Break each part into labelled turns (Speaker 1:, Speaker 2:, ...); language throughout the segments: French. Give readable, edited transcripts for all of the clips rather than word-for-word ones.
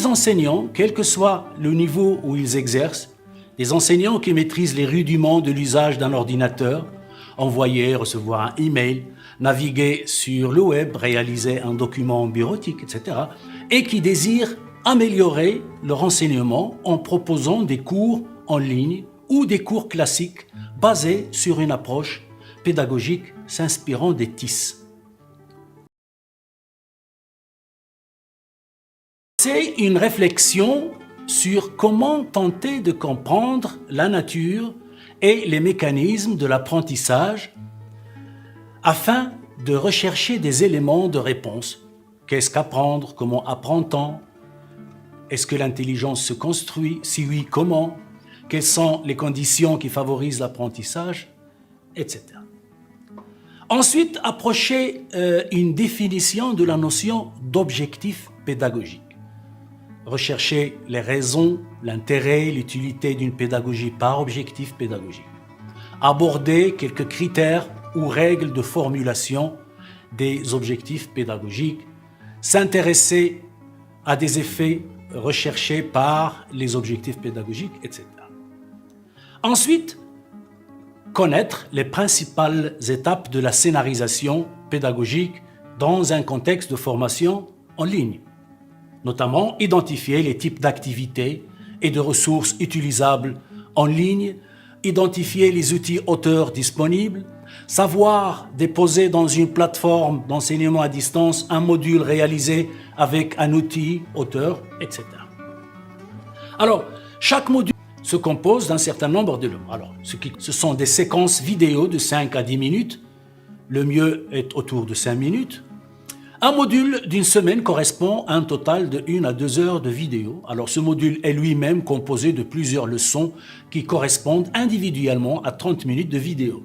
Speaker 1: les enseignants, quel que soit le niveau où ils exercent, des enseignants qui maîtrisent les rudiments de l'usage d'un ordinateur, envoyer, recevoir un email, naviguer sur le web, réaliser un document bureautique, etc., et qui désirent améliorer leur enseignement en proposant des cours en ligne ou des cours classiques basés sur une approche pédagogique s'inspirant des TIS. C'est une réflexion sur comment tenter de comprendre la nature et les mécanismes de l'apprentissage afin de rechercher des éléments de réponse. Qu'est-ce qu'apprendre? Comment apprend-on? Est-ce que l'intelligence se construit? Si oui, comment? Quelles sont les conditions qui favorisent l'apprentissage? Etc. Ensuite, approcher une définition de la notion d'objectif pédagogique. Rechercher les raisons, l'intérêt, l'utilité d'une pédagogie par objectif pédagogique. Aborder quelques critères ou règles de formulation des objectifs pédagogiques. S'intéresser à des effets recherchés par les objectifs pédagogiques, etc. Ensuite, connaître les principales étapes de la scénarisation pédagogique dans un contexte de formation en ligne. Notamment, identifier les types d'activités et de ressources utilisables en ligne, identifier les outils auteurs disponibles, savoir déposer dans une plateforme d'enseignement à distance un module réalisé avec un outil auteur, etc. Alors, chaque module se compose d'un certain nombre d'éléments. Alors, ce sont des séquences vidéo de 5 à 10 minutes. Le mieux est autour de 5 minutes. Un module d'une semaine correspond à un total de 1 à 2 heures de vidéo. Alors ce module est lui-même composé de plusieurs leçons qui correspondent individuellement à 30 minutes de vidéo.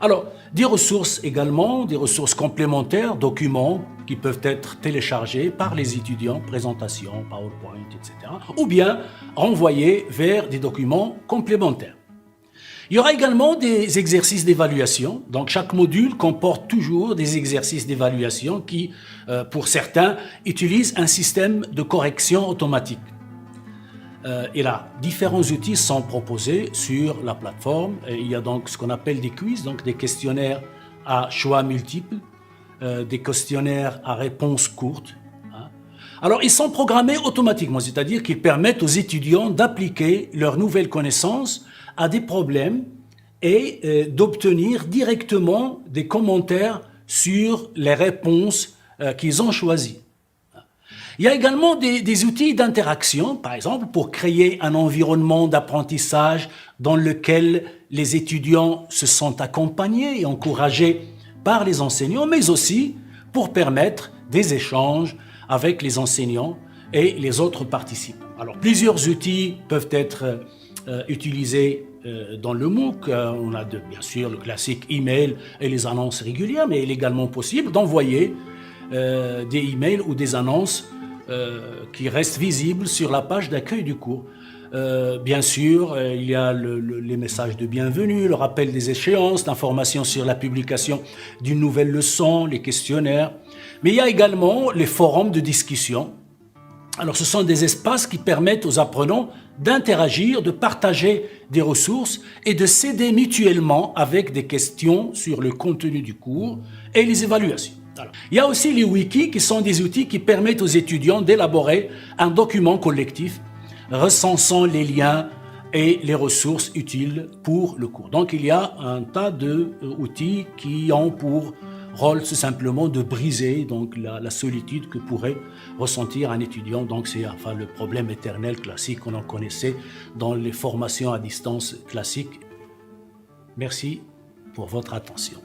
Speaker 1: Alors, des ressources également, des ressources complémentaires, documents qui peuvent être téléchargés par les étudiants, présentations, PowerPoint, etc. Ou bien renvoyés vers des documents complémentaires. Il y aura également des exercices d'évaluation. Donc, chaque module comporte toujours des exercices d'évaluation qui, pour certains, utilisent un système de correction automatique. Et là, différents outils sont proposés sur la plateforme. Et il y a donc ce qu'on appelle des quiz, donc des questionnaires à choix multiples, des questionnaires à réponse courte. Alors, ils sont programmés automatiquement, c'est-à-dire qu'ils permettent aux étudiants d'appliquer leurs nouvelles connaissances à des problèmes et d'obtenir directement des commentaires sur les réponses qu'ils ont choisies. Il y a également des outils d'interaction, par exemple, pour créer un environnement d'apprentissage dans lequel les étudiants se sentent accompagnés et encouragés par les enseignants, mais aussi pour permettre des échanges avec les enseignants et les autres participants. Alors, plusieurs outils peuvent être utilisés dans le MOOC. On a bien sûr le classique email et les annonces régulières, mais il est également possible d'envoyer des emails ou des annonces qui restent visibles sur la page d'accueil du cours. Bien sûr, il y a les messages de bienvenue, le rappel des échéances, l'information sur la publication d'une nouvelle leçon, les questionnaires. Mais il y a également les forums de discussion. Alors, ce sont des espaces qui permettent aux apprenants d'interagir, de partager des ressources et de s'aider mutuellement avec des questions sur le contenu du cours et les évaluations. Alors, il y a aussi les wikis qui sont des outils qui permettent aux étudiants d'élaborer un document collectif recensant les liens et les ressources utiles pour le cours. Donc, il y a un tas d'outils qui ont pour rôle tout simplement de briser donc la solitude que pourrait ressentir un étudiant. Donc c'est enfin le problème éternel classique qu'on en connaissait dans les formations à distance classiques. Merci pour votre attention.